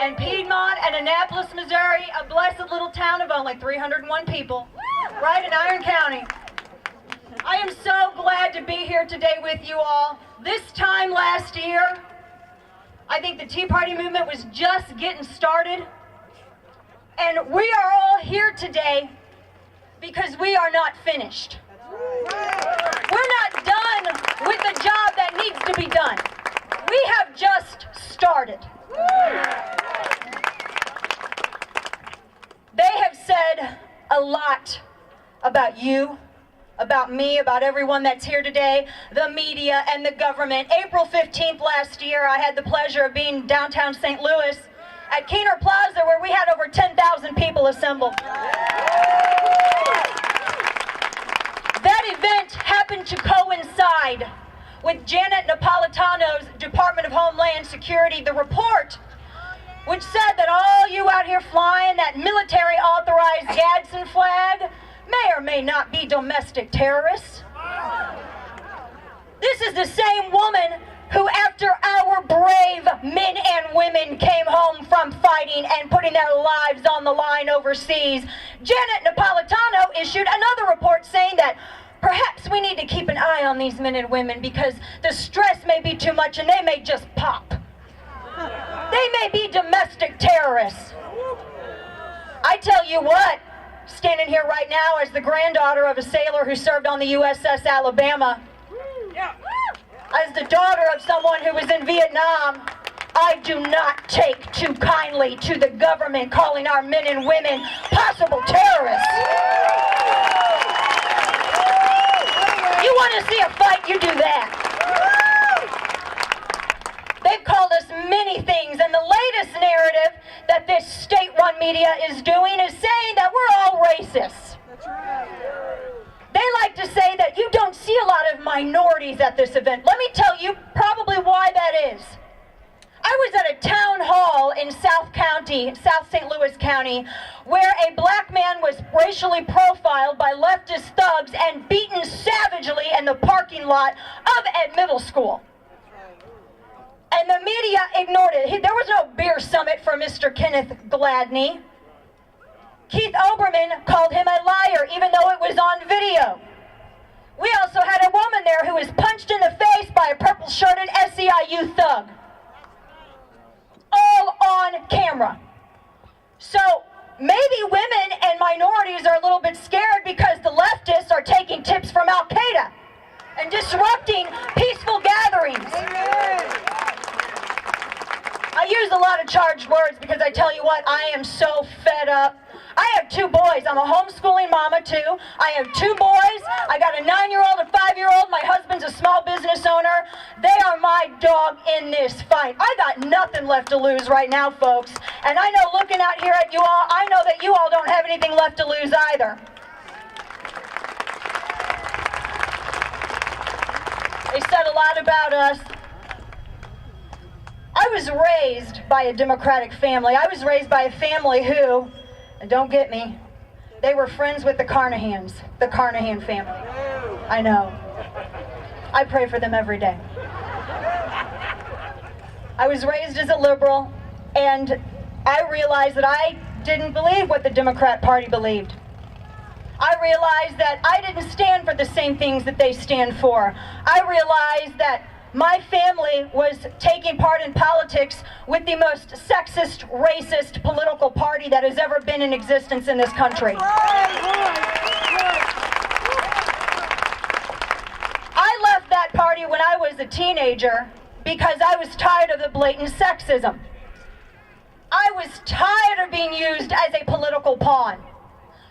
and Piedmont and Annapolis, Missouri, a blessed little town of only 301 people, right in Iron County. I am so glad to be here today with you all. This time last year, I think the Tea Party movement was just getting started, and we are all here today because we are not finished. We're not done with the job that needs to be done. We have just started. They have said a lot about you, about me, about everyone that's here today, the media and the government. April 15th last year, I had the pleasure of being downtown St. Louis at Keener Plaza, where we had over 10,000 people assembled. That event happened to coincide with Janet Napolitano's Department of Homeland Security, the report, which said that all you out here flying that military-authorized Gadsden flag may or may not be domestic terrorists. This is the same woman who, after our brave men and women came home from fighting and putting their lives on the line overseas, Janet Napolitano issued another report saying that perhaps we need to keep an eye on these men and women because the stress may be too much and they may just pop. They may be domestic terrorists. I tell you what, standing here right now as the granddaughter of a sailor who served on the USS Alabama, as the daughter of someone who was in Vietnam, I do not take too kindly to the government calling our men and women possible terrorists. You want to see a fight, you do that. They've called us many things, and the latest narrative that this state-run media is doing is saying that we're all racists. They like to say that you don't see a lot of minorities at this event. Let me tell you probably why that is. I was at a town hall in South St. Louis County, where a black man was racially profiled by leftist thugs and beaten savagely in the parking lot of a middle school. And the media ignored it. There was no beer summit for Mr. Kenneth Gladney. Keith Oberman called him a liar, even though it was on video. We also had a woman there who was punched in the face by a purple-shirted SEIU thug. All on camera. So maybe women and minorities are a little bit scared because the leftists are taking tips from Al-Qaeda and disrupting peaceful gatherings. I use a lot of charged words because I tell you what, I am so fed up. I have two boys. I'm a homeschooling mama too. I have two boys. I got a 9-year-old, a 5-year-old. My husband's a small business owner. They are my dog in this fight. I got nothing left to lose right now, folks. And I know looking out here at you all, I know that you all don't have anything left to lose either. They said a lot about us. I was raised by a Democratic family. I was raised by a family who, and don't get me, they were friends with the Carnahans, the Carnahan family. I know. I pray for them every day. I was raised as a liberal, and I realized that I didn't believe what the Democrat Party believed. I realized that I didn't stand for the same things that they stand for. I realized that my family was taking part in politics with the most sexist, racist political party that has ever been in existence in this country. I left that party when I was a teenager because I was tired of the blatant sexism. I was tired of being used as a political pawn.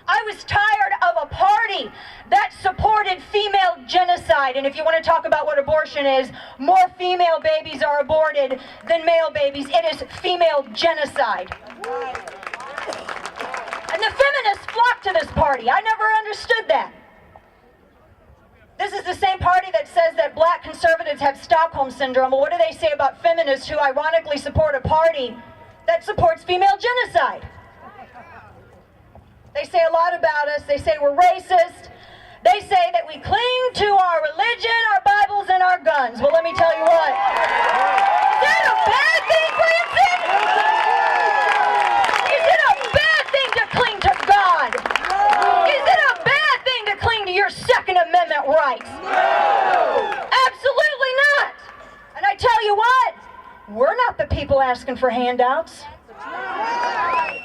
I was tired of a party that supported female genocide. And if you want to talk about what abortion is, more female babies are aborted than male babies. It is female genocide. And the feminists flock to this party. I never understood that. This is the same party that says that black conservatives have Stockholm Syndrome. Well, what do they say about feminists who ironically support a party that supports female genocide? They say a lot about us. They say we're racist. They say that we cling to our religion, our Bibles, and our guns. Well, let me tell you what. Is that a bad thing, Branson? asking for handouts. I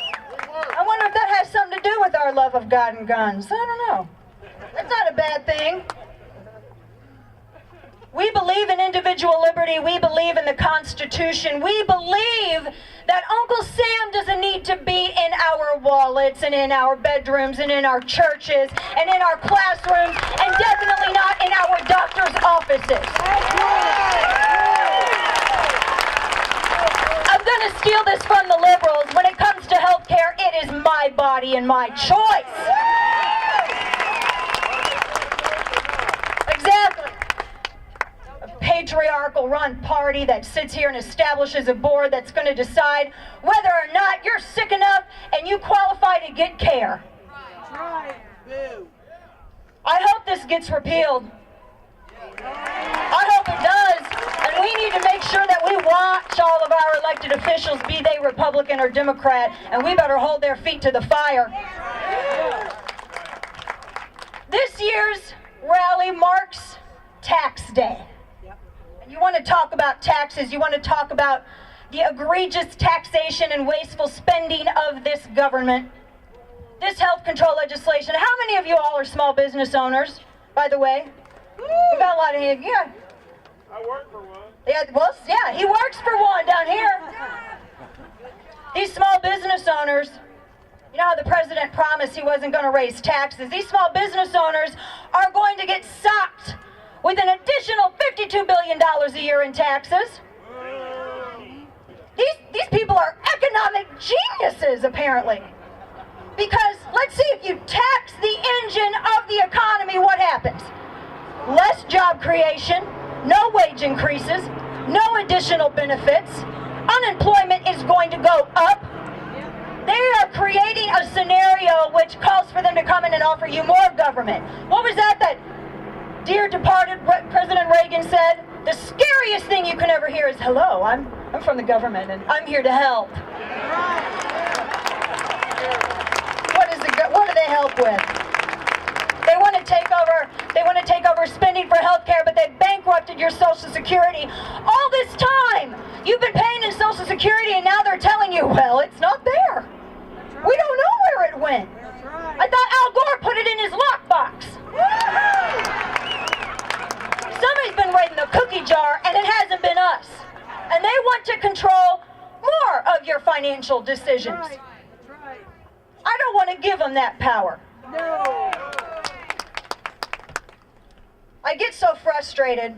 wonder if that has something to do with our love of God and guns. I don't know. That's not a bad thing. We believe in individual liberty. We believe in the Constitution. We believe that Uncle Sam doesn't need to be in our wallets and in our bedrooms and in our churches and in our classrooms and definitely not in our doctor's offices. I'm going to steal this from the liberals. When it comes to health care, it is my body and my choice. Exactly. Patriarchal run party that sits here and establishes a board that's going to decide whether or not you're sick enough and you qualify to get care. I hope this gets repealed. I hope it does. And we need to make sure that we watch all of our elected officials, be they Republican or Democrat, and we better hold their feet to the fire. This year's rally marks Tax Day. You want to talk about taxes, you want to talk about the egregious taxation and wasteful spending of this government. This health control legislation, how many of you all are small business owners, by the way? We got a lot of you. Yeah. I work for one. Yeah, well, yeah, he works for one down here. These small business owners, you know how the president promised he wasn't going to raise taxes? These small business owners are going to get socked with an additional $52 billion a year in taxes. These people are economic geniuses, apparently. Because let's see, if you tax the engine of the economy, what happens? Less job creation, no wage increases, no additional benefits. Unemployment is going to go up. They are creating a scenario which calls for them to come in and offer you more government. What was that dear departed President Reagan said? The scariest thing you can ever hear is, hello, I'm from the government and I'm here to help. What do they help with? They want to take over spending for health care, but they bankrupted your Social Security. All this time, you've been paying in Social Security and now they're telling you, well, it's not there. We don't know where it went. I thought Al Gore put it in his lockbox. Somebody's been raiding the cookie jar, and it hasn't been us. And they want to control more of your financial decisions. I don't want to give them that power. No. I get so frustrated,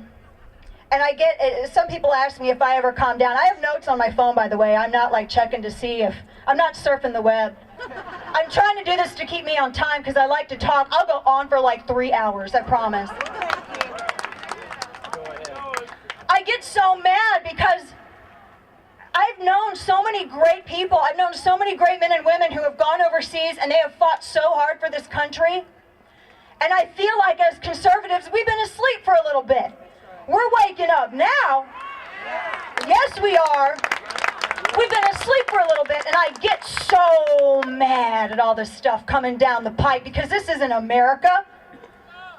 and some people ask me if I ever calm down. I have notes on my phone, by the way. I'm not like checking to see if, I'm not surfing the web. I'm trying to do this to keep me on time because I like to talk. I'll go on for like 3 hours, I promise. I get so mad because I've known so many great people. I've known so many great men and women who have gone overseas and they have fought so hard for this country. And I feel like as conservatives, we've been asleep for a little bit. We're waking up now. Yes, we are. We've been asleep for a little bit, and I get so mad at all this stuff coming down the pipe because this isn't America.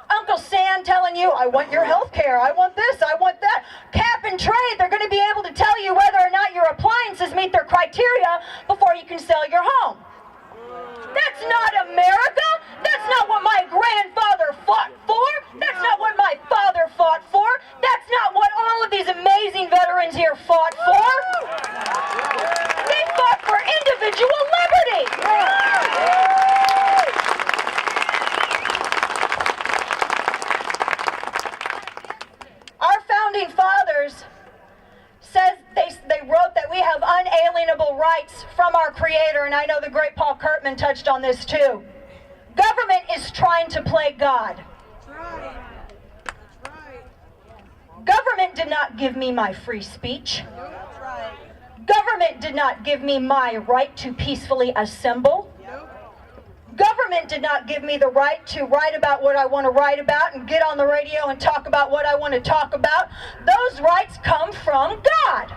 Uncle Sam telling you, I want your health care, I want this, I want that. Cap and trade, they're going to be able to tell you whether or not your appliances meet their criteria before you can sell your home. That's not America. That's not what my grandfather fought for. That's not what my father fought for. That's not what all of these amazing veterans here fought for. They fought for individual liberty. Our founding fathers says they wrote that we have unalienable rights from our Creator, and I know the great Paul Kurtman touched on this too. Government is trying to play God. That's right. That's right. Government did not give me my free speech. That's right. Government did not give me my right to peacefully assemble. Government did not give me the right to write about what I want to write about and get on the radio and talk about what I want to talk about. Those rights come from God.